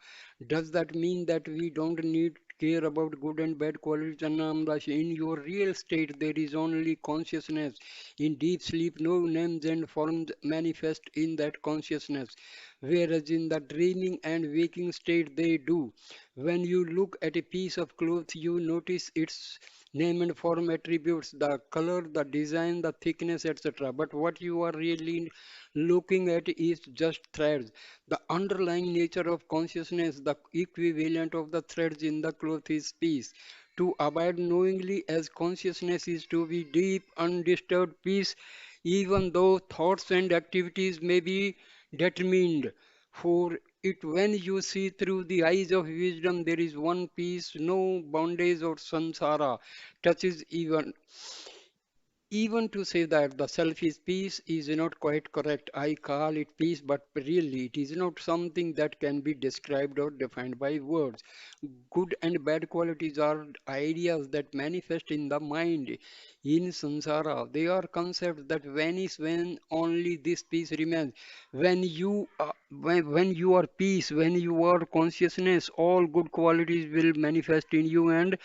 Does that mean that we don't need care about good and bad qualities? Annamdash? In your real state, there is only consciousness. In deep sleep, no names and forms manifest in that consciousness, whereas in the dreaming and waking state they do. When you look at a piece of cloth, you notice its name and form attributes, the color, the design, the thickness, etc. But what you are really looking at is just threads. The underlying nature of consciousness, the equivalent of the threads in the cloth is peace. To abide knowingly as consciousness is to be deep, undisturbed peace, even though thoughts and activities may be determined. For it, when you see through the eyes of wisdom, there is one peace, no bondage or samsara touches even. Even to say that the self is peace is not quite correct. I call it peace, but really it is not something that can be described or defined by words. Good and bad qualities are ideas that manifest in the mind. In samsara, they are concepts that vanish when only this peace remains. When you are peace, when you are consciousness, all good qualities will manifest in you and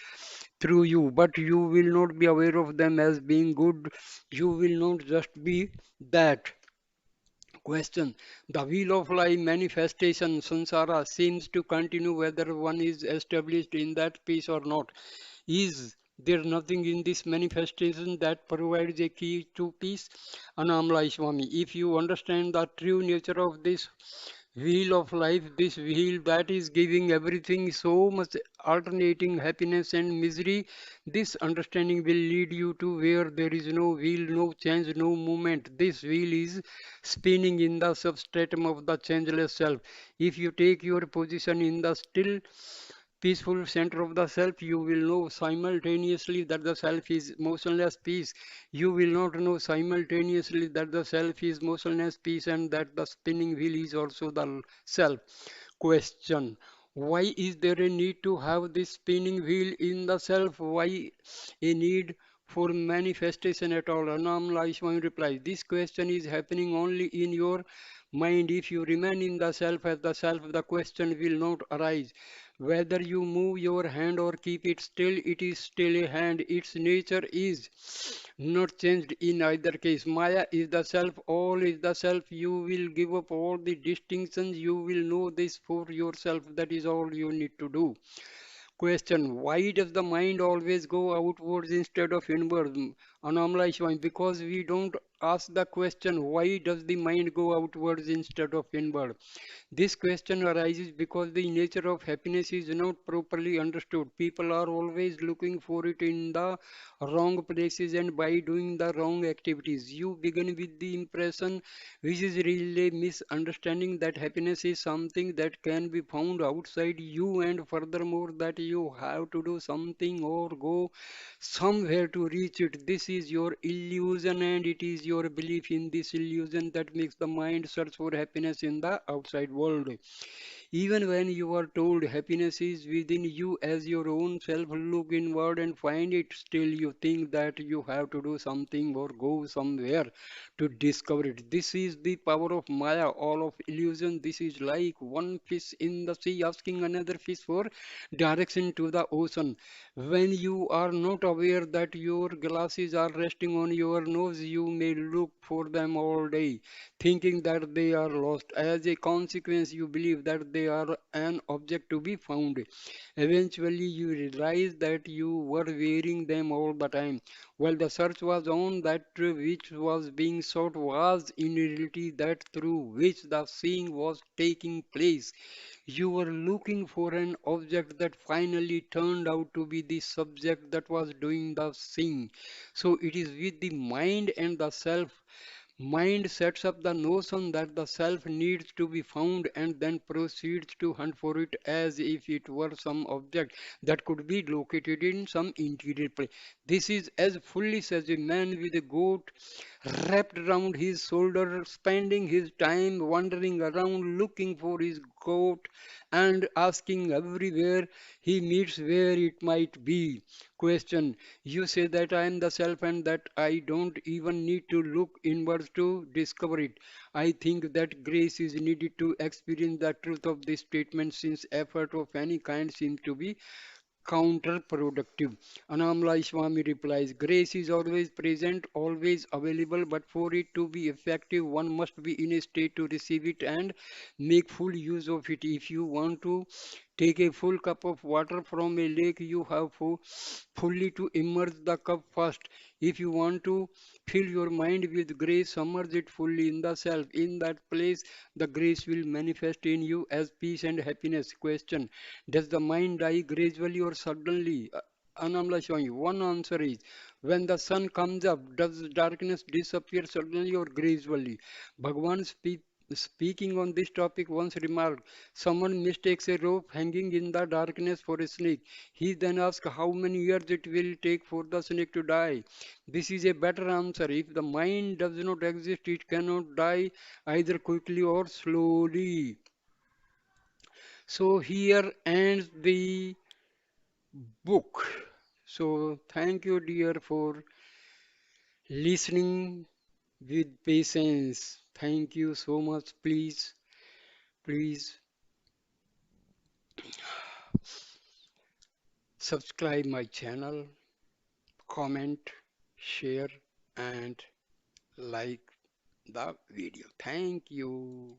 through you, but you will not be aware of them as being good. You will not just be that. Question. The wheel of life manifestation, samsara, seems to continue whether one is established in that peace or not. Is there nothing in this manifestation that provides a key to peace? Annamalai Swami, if you understand the true nature of this wheel of life, this wheel that is giving everything so much alternating happiness and misery, this understanding will lead you to where there is no wheel, no change, no movement. This wheel is spinning in the substratum of the changeless self. If you take your position in the still peaceful center of the self, you will know simultaneously that the self is motionless peace. You will not know simultaneously that the self is motionless peace and that the spinning wheel is also the self. Question. Why is there a need to have this spinning wheel in the self? Why a need for manifestation at all? Anam Swami replies, this question is happening only in your mind. If you remain in the self as the self, the question will not arise. Whether you move your hand or keep it still, it is still a hand. Its nature is not changed in either case. Maya is the self, all is the self. You will give up all the distinctions. You will know this for yourself. That is all you need to do. Question. Why does the mind always go outwards instead of inwards? Anomalai Swami. Because we don't ask the question, why does the mind go outwards instead of inward? This question arises because the nature of happiness is not properly understood. People are always looking for it in the wrong places and by doing the wrong activities. You begin with the impression, which is really a misunderstanding, that happiness is something that can be found outside you, and furthermore, that you have to do something or go somewhere to reach it. This is your illusion, and it is your belief in this illusion that makes the mind search for happiness in the outside world. Even when you are told happiness is within you as your own self, look inward and find it. Still, you think that you have to do something or go somewhere to discover it. This is the power of Maya, all of illusion. This is like one fish in the sea asking another fish for direction to the ocean. When you are not aware that your glasses are resting on your nose, you may look for them all day thinking that they are lost. As a consequence, you believe that they are an object to be found. Eventually, you realize that you were wearing them all the time. While the search was on, that which was being sought was in reality that through which the seeing was taking place. You were looking for an object that finally turned out to be the subject that was doing the seeing. So it is with the mind and the self. Mind sets up the notion that the self needs to be found and then proceeds to hunt for it as if it were some object that could be located in some interior place. This is as foolish as a man with a goat wrapped around his shoulder, spending his time wandering around looking for his goat and asking everywhere he meets where it might be. Question. You say that I am the self and that I don't even need to look inwards to discover it. I think that grace is needed to experience the truth of this statement, since effort of any kind seems to be counterproductive. Annamalai Swami replies, grace is always present, always available, but for it to be effective, one must be in a state to receive it and make full use of it. If you want to take a full cup of water from a lake, you have fully to immerse the cup first. If you want to fill your mind with grace, submerge it fully in the self. In that place, the grace will manifest in you as peace and happiness. Question. Does the mind die gradually or suddenly? Anamla showing you. One answer is when the sun comes up, does darkness disappear suddenly or gradually? Bhagwan speaks. speaking on this topic, once remarked, someone mistakes a rope hanging in the darkness for a snake. He then asks how many years it will take for the snake to die. This is a better answer. If the mind does not exist, it cannot die either quickly or slowly. So here ends the book. So thank you, dear, for listening with patience. Thank you so much. Please subscribe my channel, comment, share, and like the video. Thank you.